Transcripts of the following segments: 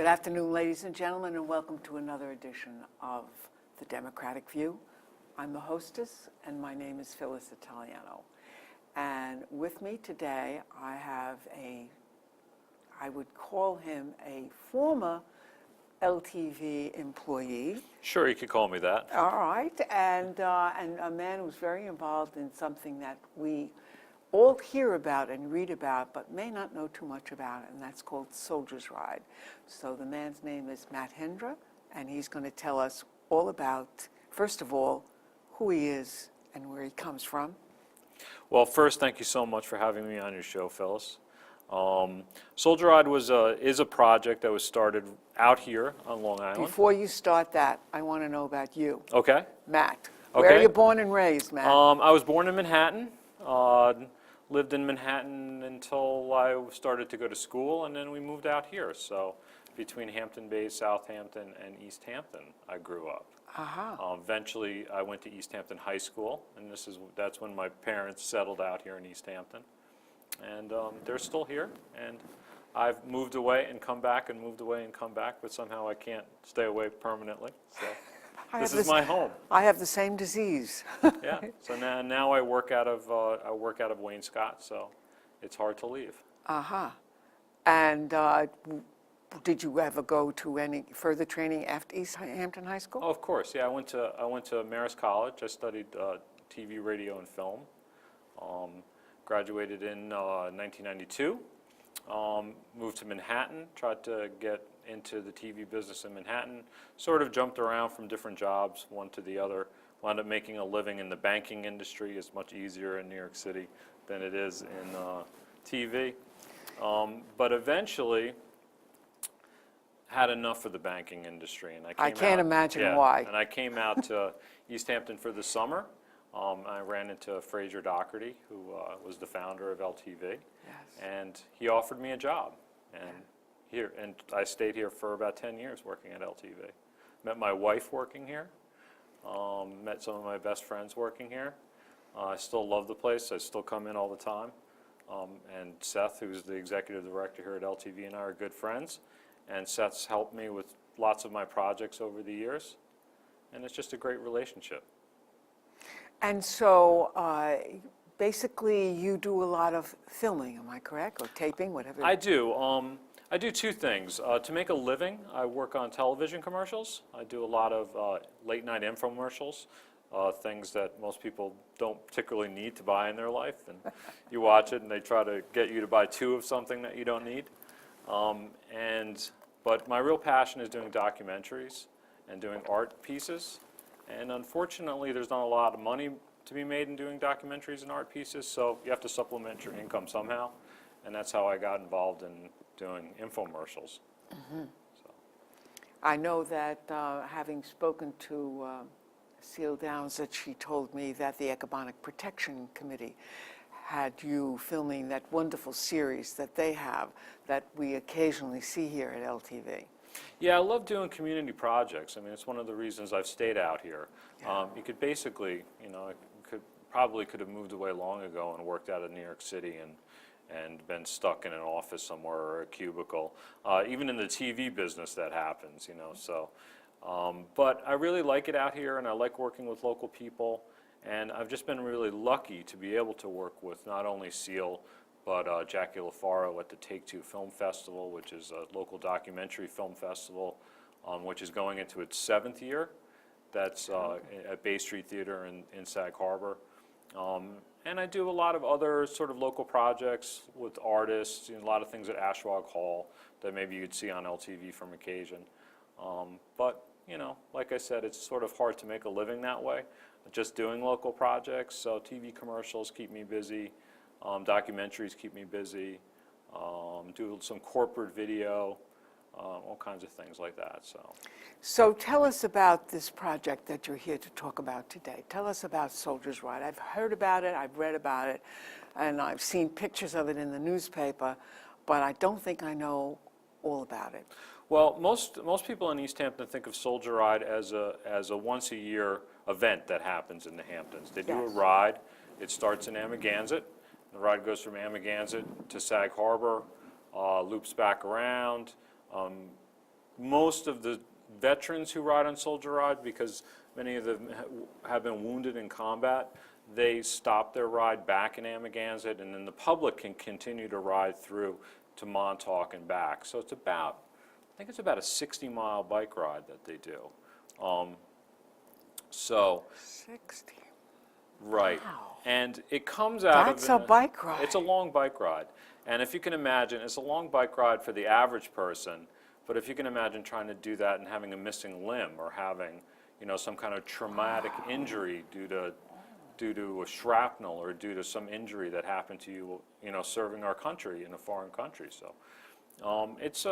Good afternoon, ladies and gentlemen, and welcome to another edition of The Democratic View. I'm the hostess, and my name is Phyllis Italiano. And with me today, I have I would call him a former LTV employee. Sure, you could call me that. All right, and a man who's very involved in something that we all hear about and read about, but may not know too much about it, and that's called Soldier's Ride. So the man's name is Matt Hindra, and he's going to tell us all about, first of all, who he is and where he comes from. Well, first, thank you so much for having me on your show, Phyllis. Soldier Ride is a project that was started out here on Long Island. Before you start that, I want to know about you. Okay. Matt. Okay. Where are you born and raised, Matt? I was born in Manhattan. Lived in Manhattan until I started to go to school, and then we moved out here. So between Hampton Bays, Southampton, and East Hampton, I grew up. Eventually, I went to East Hampton High School, and that's when my parents settled out here in East Hampton. And they're still here, and I've moved away and come back and moved away and come back, but somehow I can't stay away permanently. So this is my home. I have the same disease. Yeah. So now I work out of Wainscott, so it's hard to leave. And did you ever go to any further training after East Hampton High School? Oh, of course. Yeah, I went to Marist College. I studied TV, radio, and film. Graduated in 1992. Moved to Manhattan. Tried to get into the TV business in Manhattan. Sort of jumped around from different jobs, one to the other. Wound up making a living in the banking industry. It's much easier in New York City than it is in TV. But eventually had enough of the banking industry, and I can't imagine why. And I came out to East Hampton for the summer. I ran into Fraser Doherty, who was the founder of LTV, Yes. and he offered me a job. And I stayed here for about 10 years working at LTV. Met my wife working here. Met some of my best friends working here. I still love the place. I still come in all the time. And Seth, who's the executive director here at LTV, and I are good friends. And Seth's helped me with lots of my projects over the years. And it's just a great relationship. And so basically you do a lot of filming, am I correct? Or taping, whatever? I do. I do two things. To make a living, I work on television commercials. I do a lot of late-night infomercials, things that most people don't particularly need to buy in their life. And you watch it, and they try to get you to buy two of something that you don't need. But my real passion is doing documentaries and doing art pieces. And unfortunately, there's not a lot of money to be made in doing documentaries and art pieces, so you have to supplement your income somehow. And that's how I got involved in doing infomercials. So. I know that having spoken to Seal Downs, that she told me that the Economic Protection Committee had you filming that wonderful series that they have that we occasionally see here at LTV. Yeah, I love doing community projects. I mean, it's one of the reasons I've stayed out here. Yeah. You could basically, I probably could have moved away long ago and worked out of New York City and been stuck in an office somewhere or a cubicle. Even in the TV business that happens, so. But I really like it out here, and I like working with local people. And I've just been really lucky to be able to work with not only Seal, but Jackie LaFaro at the Take-Two Film Festival, which is a local documentary film festival, which is going into its 7th year. That's at Bay Street Theater in Sag Harbor. And I do a lot of other sort of local projects with artists, a lot of things at Ashwag Hall that maybe you'd see on LTV from occasion. But, like I said, it's sort of hard to make a living that way, just doing local projects. So TV commercials keep me busy. Documentaries keep me busy, do some corporate video, all kinds of things like that. So tell us about this project that you're here to talk about today. Tell us about Soldier's Ride. I've heard about it, I've read about it, and I've seen pictures of it in the newspaper, but I don't think I know all about it. Well, most people in East Hampton think of Soldier Ride as a once-a-year event that happens in the Hamptons. They do a ride. It starts in Amagansett. The ride goes from Amagansett to Sag Harbor, loops back around, most of the veterans who ride on Soldier Ride, because many of them have been wounded in combat, they stop their ride back in Amagansett, and then the public can continue to ride through to Montauk and back. So it's about, I think it's about a 60-mile bike ride that they do. So 60. right, Wow. and it comes out That's of a bike ride. It's a long bike ride, and if you can imagine, it's a long bike ride for the average person. But if you can imagine trying to do that and having a missing limb, or having, some kind of traumatic injury due to a shrapnel, or due to some injury that happened to you, serving our country in a foreign country. So it's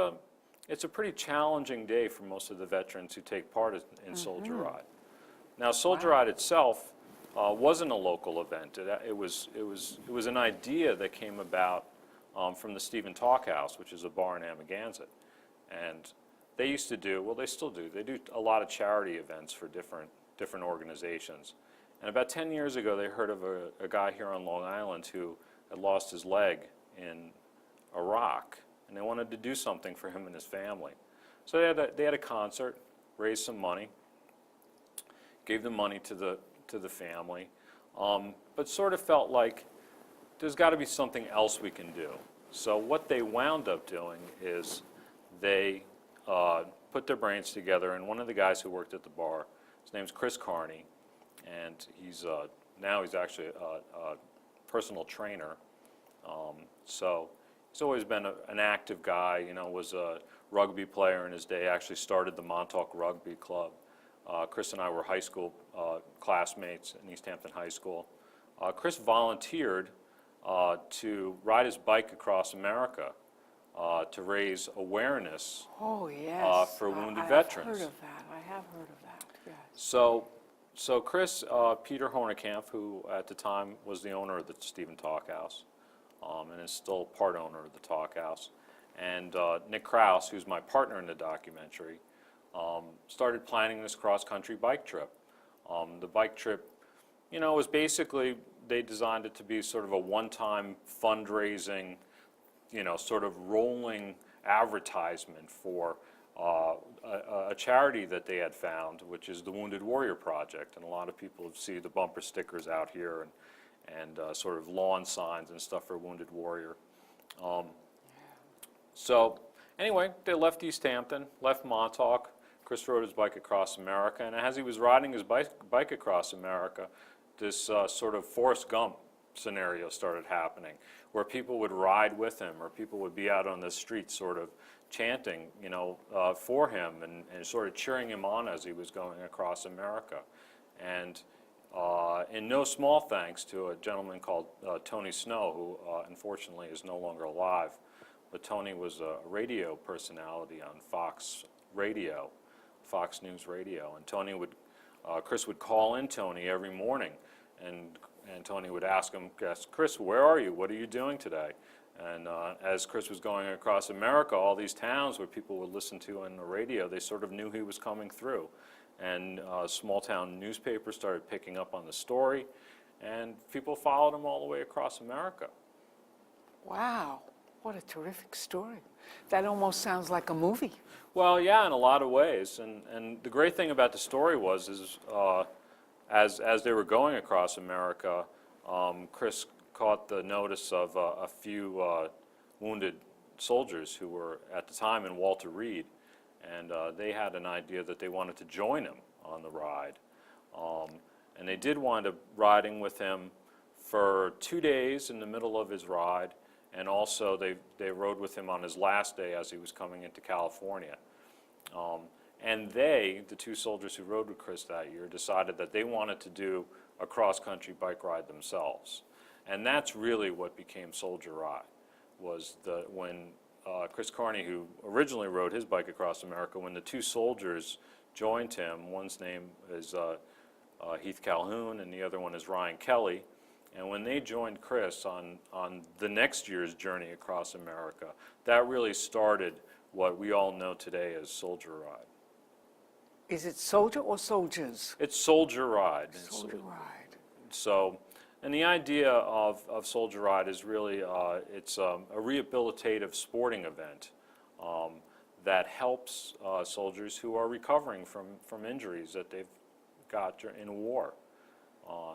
a pretty challenging day for most of the veterans who take part in Soldier Ride. Now, Soldier Ride itself wasn't a local event. It was an idea that came about from the Stephen Talk House, which is a bar in Amagansett. And they used to do, well, they still do, they do a lot of charity events for different organizations. And about 10 years ago, they heard of a guy here on Long Island who had lost his leg in Iraq, and they wanted to do something for him and his family. So they had a concert, raised some money, gave the money to the family, but sort of felt like there's got to be something else we can do. So what they wound up doing is they put their brains together, and one of the guys who worked at the bar, his name's Chris Carney, and now he's actually a personal trainer. So he's always been an active guy. Was a rugby player in his day. Actually started the Montauk Rugby Club. Chris and I were high school classmates in East Hampton High School. Chris volunteered to ride his bike across America to raise awareness Oh, yes. for wounded I veterans. have heard of that. I have heard of that, yes. So Chris, Peter Hornekamp, who at the time was the owner of the Stephen Talk House, and is still part owner of the Talk House, and Nick Krause, who's my partner in the documentary, started planning this cross-country bike trip. The bike trip, was basically, they designed it to be sort of a one-time fundraising, sort of rolling advertisement for a charity that they had found, which is the Wounded Warrior Project. And a lot of people see the bumper stickers out here and sort of lawn signs and stuff for Wounded Warrior. So anyway, they left East Hampton, left Montauk. Chris rode his bike across America, and as he was riding his bike across America, this sort of Forrest Gump scenario started happening, where people would ride with him, or people would be out on the street sort of chanting, for him and sort of cheering him on as he was going across America. And in no small thanks to a gentleman called Tony Snow, who unfortunately is no longer alive, but Tony was a radio personality on Fox News Radio, and Chris would call in Tony every morning, and Tony would ask him, Chris, where are you? What are you doing today? And as Chris was going across America, all these towns where people would listen to on the radio, they sort of knew he was coming through. And small town newspapers started picking up on the story, and people followed him all the way across America. Wow, what a terrific story. That almost sounds like a movie. Well, yeah, in a lot of ways. And the great thing about the story as they were going across America, Chris caught the notice of a few wounded soldiers who were at the time in Walter Reed, and they had an idea that they wanted to join him on the ride. And they did wind up riding with him for 2 days in the middle of his ride, and also they rode with him on his last day as he was coming into California. And the two soldiers who rode with Chris that year, decided that they wanted to do a cross-country bike ride themselves. And that's really what became Soldier Ride, was when Chris Carney, who originally rode his bike across America, when the two soldiers joined him, one's name is Heath Calhoun and the other one is Ryan Kelly, and when they joined Chris on the next year's journey across America, that really started what we all know today as Soldier Ride. Is it soldier or soldiers? It's Soldier Ride. Soldier Ride. So, and the idea of Soldier Ride is really, it's a rehabilitative sporting event that helps soldiers who are recovering from injuries that they've got in war.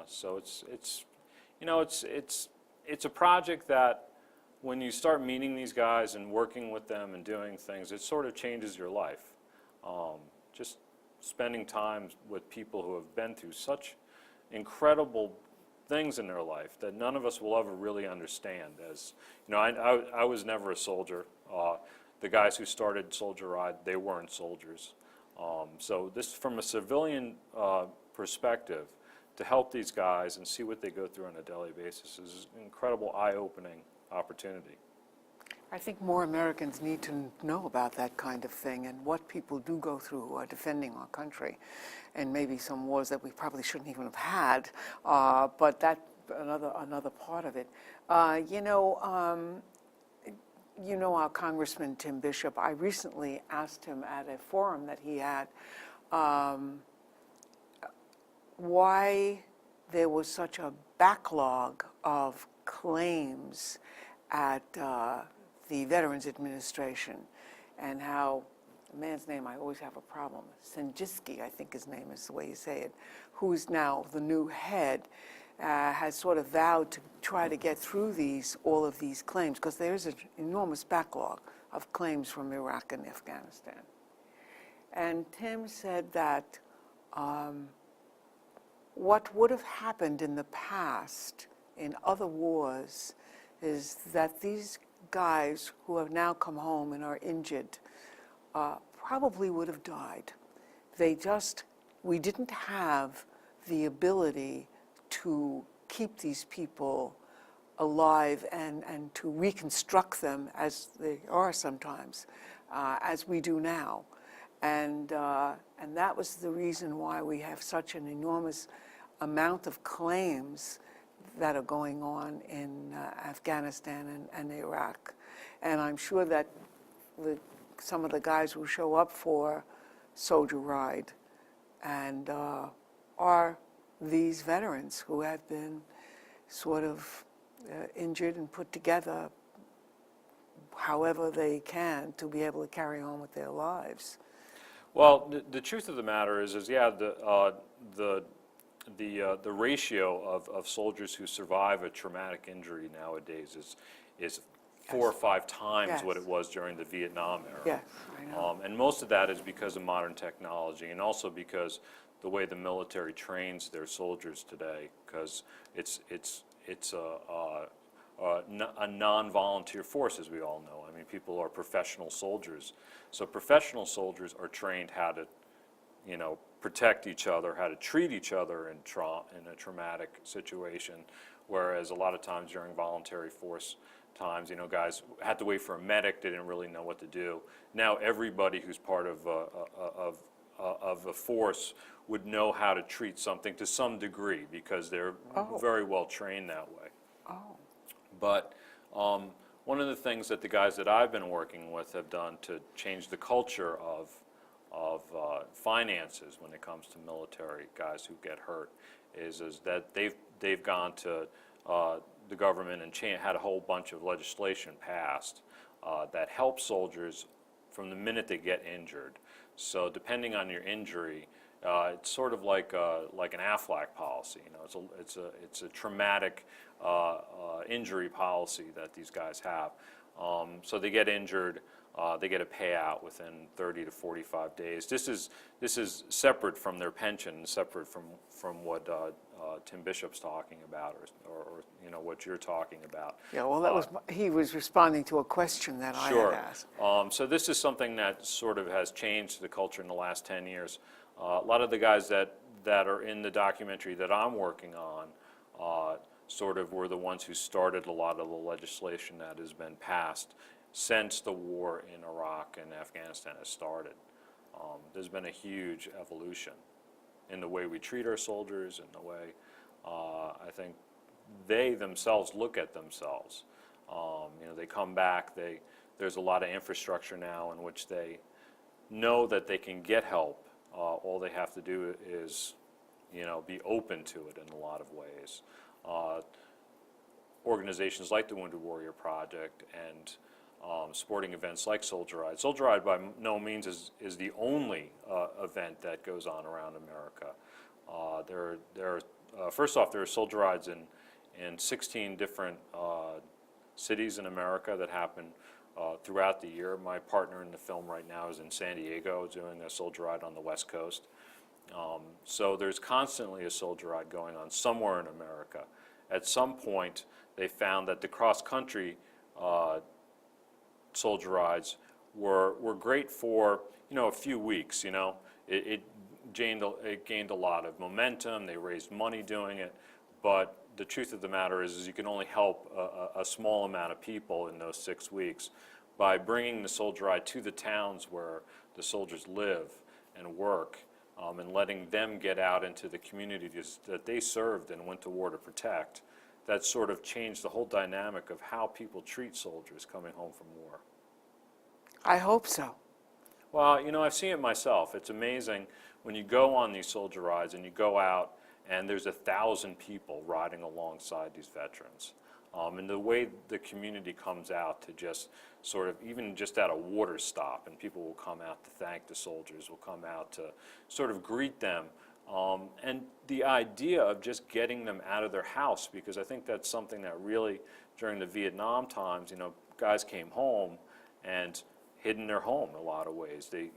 So it's you know, it's a project that when you start meeting these guys and working with them and doing things, it sort of changes your life. Just spending time with people who have been through such incredible things in their life that none of us will ever really understand. As you know, I was never a soldier. The guys who started Soldier Ride, they weren't soldiers. So this, from a civilian perspective, to help these guys and see what they go through on a daily basis is an incredible eye-opening opportunity. I think more Americans need to know about that kind of thing and what people do go through who are defending our country, and maybe some wars that we probably shouldn't even have had, but that's another part of it. You know our Congressman Tim Bishop. I recently asked him at a forum that he had why there was such a backlog of claims at the Veterans Administration, and how a man's name I always have a problem, Senjiski, I think his name is the way you say it, who's now the new head, has sort of vowed to try to get through all of these claims, because there is an enormous backlog of claims from Iraq and Afghanistan. And Tim said that what would have happened in the past in other wars is that these guys who have now come home and are injured probably would have died. We didn't have the ability to keep these people alive and to reconstruct them as they are sometimes, as we do now. And that was the reason why we have such an enormous amount of claims that are going on in Afghanistan and Iraq. And I'm sure that some of the guys who show up for Soldier Ride and are these veterans who have been sort of injured and put together however they can to be able to carry on with their lives. Well, the truth of the matter is yeah, the ratio of soldiers who survive a traumatic injury nowadays is 4 or 5 times what it was during the Vietnam era. Yes, I know. And most of that is because of modern technology, and also because the way the military trains their soldiers today, because it's a non-volunteer force, as we all know. I mean, people are professional soldiers. So professional soldiers are trained how to, protect each other, how to treat each other in a traumatic situation, whereas a lot of times during voluntary force times, guys had to wait for a medic, they didn't really know what to do. Now everybody who's part of a force would know how to treat something to some degree, because they're very well trained that way. But one of the things that the guys that I've been working with have done to change the culture of finances when it comes to military guys who get hurt is that they've gone to the government and had a whole bunch of legislation passed that helps soldiers from the minute they get injured. So depending on your injury, it's sort of like an AFLAC policy. It's a traumatic injury policy that these guys have. So they get injured, they get a payout within 30 to 45 days. This is separate from their pension, separate from what Tim Bishop's talking about, or what you're talking about. Yeah, well, he was responding to a question that I had asked. So this is something that sort of has changed the culture in the last 10 years. A lot of the guys that are in the documentary that I'm working on sort of were the ones who started a lot of the legislation that has been passed since the war in Iraq and Afghanistan has started. There's been a huge evolution in the way we treat our soldiers, in the way I think they themselves look at themselves. They come back, there's a lot of infrastructure now in which they know that they can get help. All they have to do is, be open to it in a lot of ways. Organizations like the Wounded Warrior Project and sporting events like Soldier Ride. Soldier Ride by no means is the only event that goes on around America. First off, there are Soldier Rides in 16 different cities in America that happen throughout the year. My partner in the film right now is in San Diego doing a Soldier Ride on the West Coast. So there's constantly a Soldier Ride going on somewhere in America. At some point, they found that the cross-country Soldier Rides were great for, a few weeks, It gained a lot of momentum. They raised money doing it. But the truth of the matter is you can only help a small amount of people in those 6 weeks. By bringing the Soldier Ride to the towns where the soldiers live and work, and letting them get out into the communities that they served and went to war to protect, that sort of changed the whole dynamic of how people treat soldiers coming home from war. I hope so. Well, I've seen it myself. It's amazing when you go on these Soldier Rides and you go out and there's 1,000 people riding alongside these veterans. And the way the community comes out to just sort of, even just at a water stop, and people will come out to thank the soldiers, will come out to sort of greet them. And the idea of just getting them out of their house, because I think that's something that really, during the Vietnam times, guys came home and hid in their home in a lot of ways. They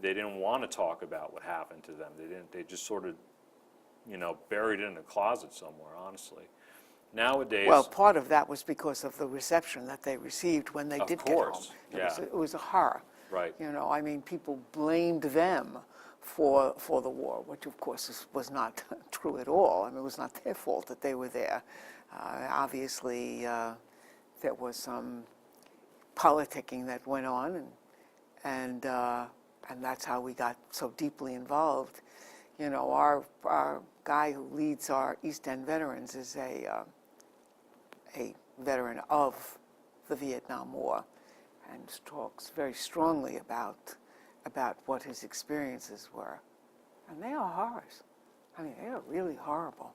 didn't want to talk about what happened to them. They just sort of, buried it in a closet somewhere, honestly. Nowadays, Well, part of that was because of the reception that they received when they did get home. Of course, yeah. It was a horror. Right. People blamed them for the war, which of course was not true at all. It was not their fault that they were there. Obviously, there was some politicking that went on, and that's how we got so deeply involved. Our guy who leads our East End veterans is a veteran of the Vietnam War, and talks very strongly about what his experiences were. And they are horrors. They are really horrible.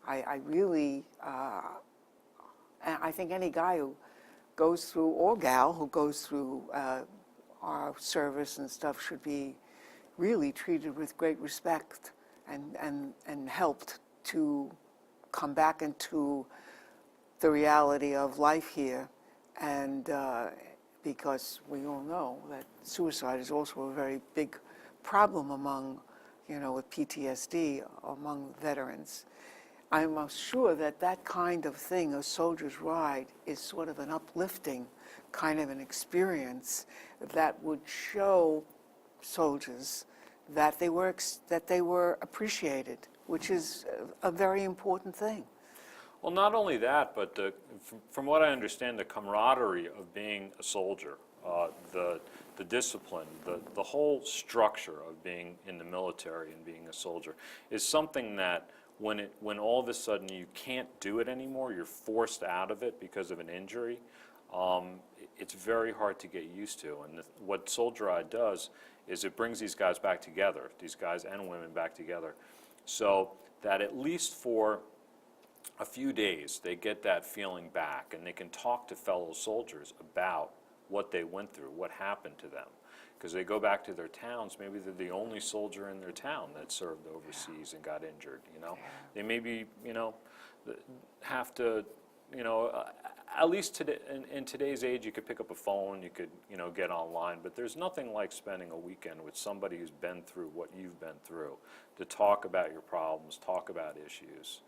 I really, and I think any guy who goes through, or gal who goes through our service and stuff, should be really treated with great respect and helped to come back into the reality of life here. And because we all know that suicide is also a very big problem among, with PTSD among veterans. I'm sure that kind of thing, a Soldier's Ride, is sort of an uplifting kind of an experience that would show soldiers that they were appreciated, which is a very important thing. well, not only that, but from what I understand, the camaraderie of being a soldier, the discipline, the whole structure of being in the military and being a soldier is something that when all of a sudden you can't do it anymore, you're forced out of it because of an injury, it's very hard to get used to. And what Soldier Ride does is it brings these guys back together, these guys and women back together, so that at least for a few days they get that feeling back, and they can talk to fellow soldiers about what they went through, what happened to them. Because they go back to their towns, maybe they're the only soldier in their town that served overseas and got injured, They maybe, have to, at least today, in today's age, you could pick up a phone, you could, get online, but there's nothing like spending a weekend with somebody who's been through what you've been through, to talk about your problems, talk about issues,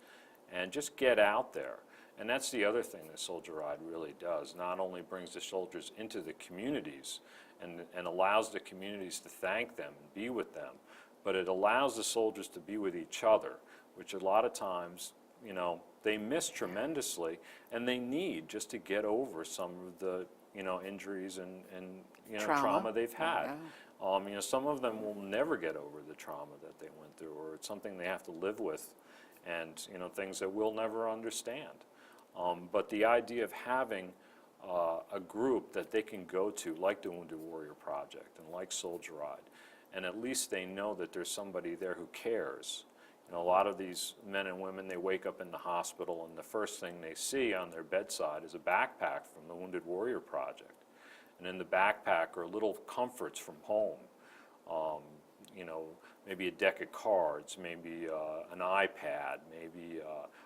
and just get out there. And that's the other thing that Soldier Ride really does. Not only brings the soldiers into the communities and allows the communities to thank them and be with them, but it allows the soldiers to be with each other, which a lot of times, they miss tremendously, and they need just to get over some of the, injuries and trauma they've had. Yeah. Some of them will never get over the trauma that they went through, or it's something they have to live with, and things that we'll never understand. But the idea of having a group that they can go to, like the Wounded Warrior Project and like Soldier Ride, and at least they know that there's somebody there who cares. A lot of these men and women, they wake up in the hospital, and the first thing they see on their bedside is a backpack from the Wounded Warrior Project. And in the backpack are little comforts from home. You know, maybe a deck of cards, maybe an iPad, maybe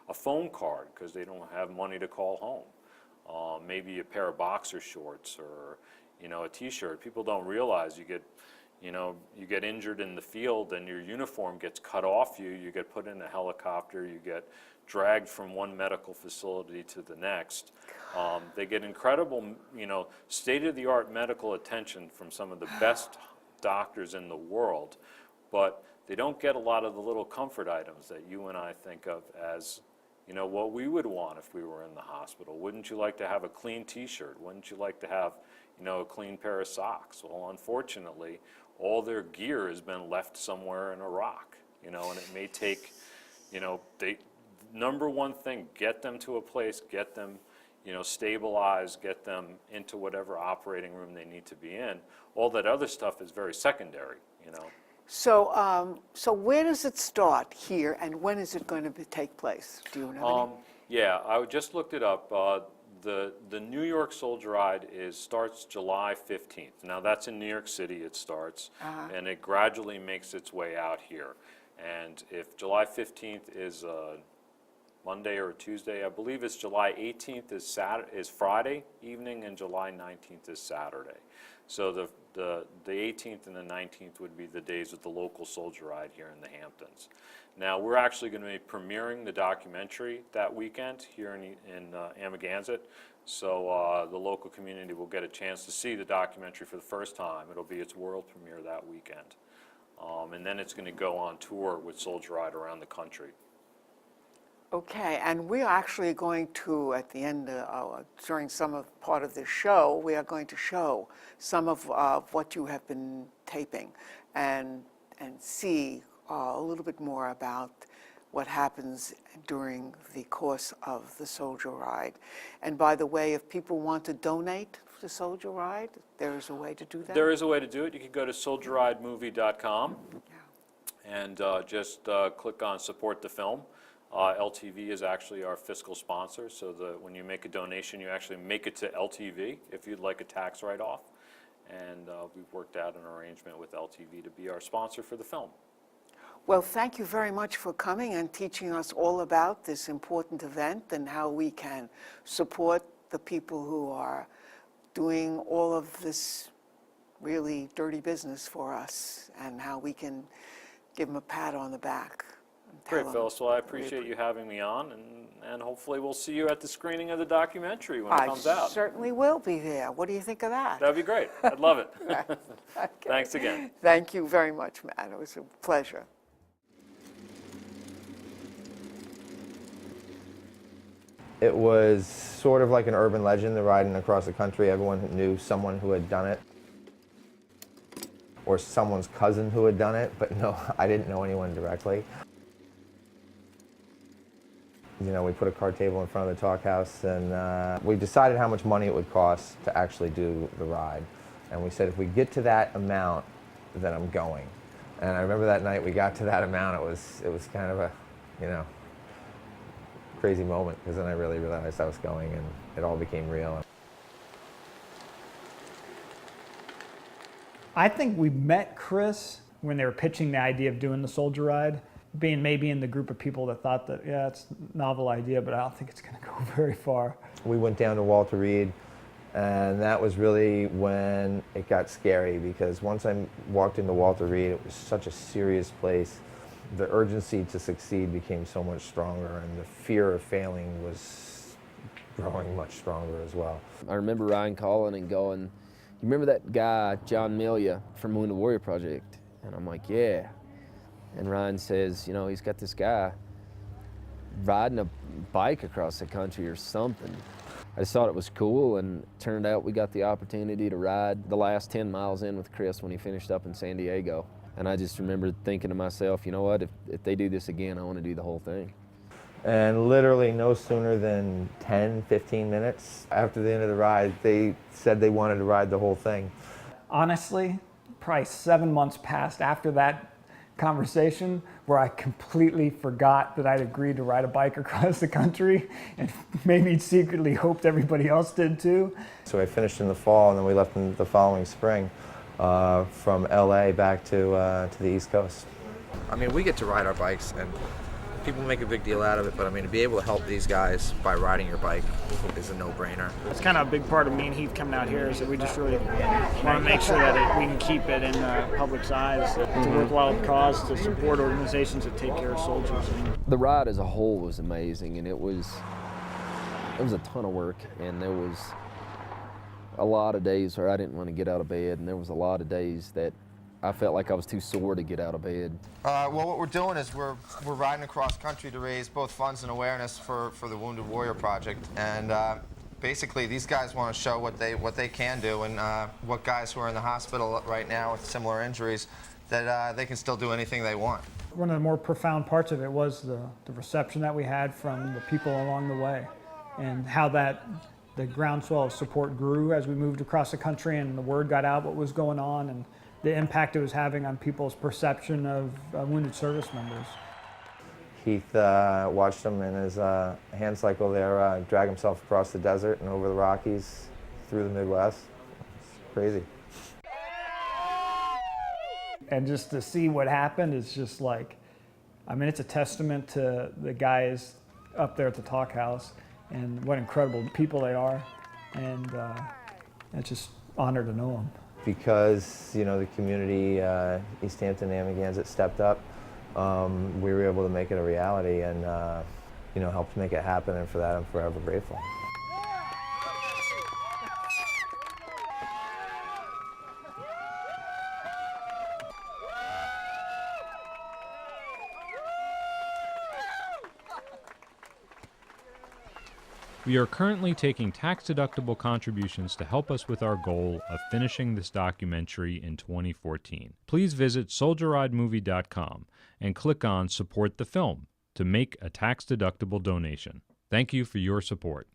a phone card because they don't have money to call home. Maybe a pair of boxer shorts or, you know, a t-shirt. People don't realize you get injured in the field and your uniform gets cut off you get put in a helicopter, you get dragged from one medical facility to the next. They get incredible, you know, state-of-the-art medical attention from some of the best doctors in the world, but they don't get a lot of the little comfort items that you and I think of as, you know, what we would want if we were in the hospital. Wouldn't you like to have a clean t-shirt? Wouldn't you like to have, you know, a clean pair of socks? Well, unfortunately, all their gear has been left somewhere in Iraq, you know, and it may take, you know, number one thing, get them to a place, get them, you know, stabilized, get them into whatever operating room they need to be in. All that other stuff is very secondary, you know. So, so where does it start here, and when is it going to take place? Do you know? Yeah, I just looked it up. The New York Soldier Ride starts July 15th. Now that's in New York City it starts, and it gradually makes its way out here. And if July 15th is Monday or Tuesday, I believe it's July 18th is Friday evening, and July 19th is Saturday. So the 18th and the 19th would be the days of the local Soldier Ride here in the Hamptons. Now we're actually going to be premiering the documentary that weekend here in Amagansett. So the local community will get a chance to see the documentary for the first time. It'll be its world premiere that weekend. And then it's going to go on tour with Soldier Ride around the country. Okay, and we are actually going to, at the end, during part of the show, we are going to show some of what you have been taping and see a little bit more about what happens during the course of the Soldier Ride. And by the way, if people want to donate to the Soldier Ride, there is a way to do that? There is a way to do it. You can go to soldierridemovie.com and just click on support the film. LTV is actually our fiscal sponsor, so that when you make a donation, you actually make it to LTV if you'd like a tax write-off. And we've worked out an arrangement with LTV to be our sponsor for the film. Well, thank you very much for coming and teaching us all about this important event and how we can support the people who are doing all of this really dirty business for us, and how we can give them a pat on the back. Great, Phyllis. Well, I appreciate you having me on, and hopefully we'll see you at the screening of the documentary when it comes out. I certainly will be there. What do you think of that? That'd be great. I'd love it. Okay. Thanks again. Thank you very much, Matt. It was a pleasure. It was sort of like an urban legend, the riding across the country. Everyone knew someone who had done it, or someone's cousin who had done it, but no, I didn't know anyone directly. You know, we put a card table in front of the talk house, and we decided how much money it would cost to actually do the ride. And we said, if we get to that amount, then I'm going. And I remember that night we got to that amount. It was kind of a, you know, crazy moment, because then I really realized I was going, and it all became real. I think we met Chris when they were pitching the idea of doing the Soldier Ride, being maybe in the group of people that thought that, yeah, it's a novel idea, but I don't think it's going to go very far. We went down to Walter Reed, and that was really when it got scary, because once I walked into Walter Reed, it was such a serious place. The urgency to succeed became so much stronger, and the fear of failing was growing much stronger as well. I remember Ryan calling and going, "You remember that guy, John Milia, from Wounded Warrior Project?" And I'm like, "Yeah." And Ryan says, "You know, he's got this guy riding a bike across the country or something." I just thought it was cool, and it turned out we got the opportunity to ride the last 10 miles in with Chris when he finished up in San Diego. And I just remember thinking to myself, you know what, if they do this again, I want to do the whole thing. And literally no sooner than 10, 15 minutes after the end of the ride, they said they wanted to ride the whole thing. Honestly, probably 7 months passed after that conversation where I completely forgot that I'd agreed to ride a bike across the country, and maybe secretly hoped everybody else did too. So I finished in the fall, and then we left in the following spring from LA back to the East Coast. I mean, we get to ride our bikes, and people make a big deal out of it, but I mean, to be able to help these guys by riding your bike is a no-brainer. It's kind of a big part of me and Heath coming out here is that we just really want to make sure that we can keep it in the public's eyes. It's a worthwhile cause to support organizations that take care of soldiers. The ride as a whole was amazing, and it was a ton of work, and there was a lot of days where I didn't want to get out of bed, and there was a lot of days that I felt like I was too sore to get out of bed. Well, what we're doing is we're riding across country to raise both funds and awareness for the Wounded Warrior Project, and basically these guys want to show what they can do, and what guys who are in the hospital right now with similar injuries, that they can still do anything they want. One of the more profound parts of it was the reception that we had from the people along the way, and how the groundswell of support grew as we moved across the country, and the word got out what was going on, and the impact it was having on people's perception of wounded service members. Heath watched him in his hand cycle there drag himself across the desert and over the Rockies through the Midwest. It's crazy. And just to see what happened is just like, I mean, it's a testament to the guys up there at the Talk House and what incredible people they are, and it's just an honor to know them. Because, you know, the community, East Hampton, Amagansett stepped up, we were able to make it a reality and, you know, helped make it happen, and for that I'm forever grateful. We are currently taking tax-deductible contributions to help us with our goal of finishing this documentary in 2014. Please visit soldierridemovie.com and click on Support the Film to make a tax-deductible donation. Thank you for your support.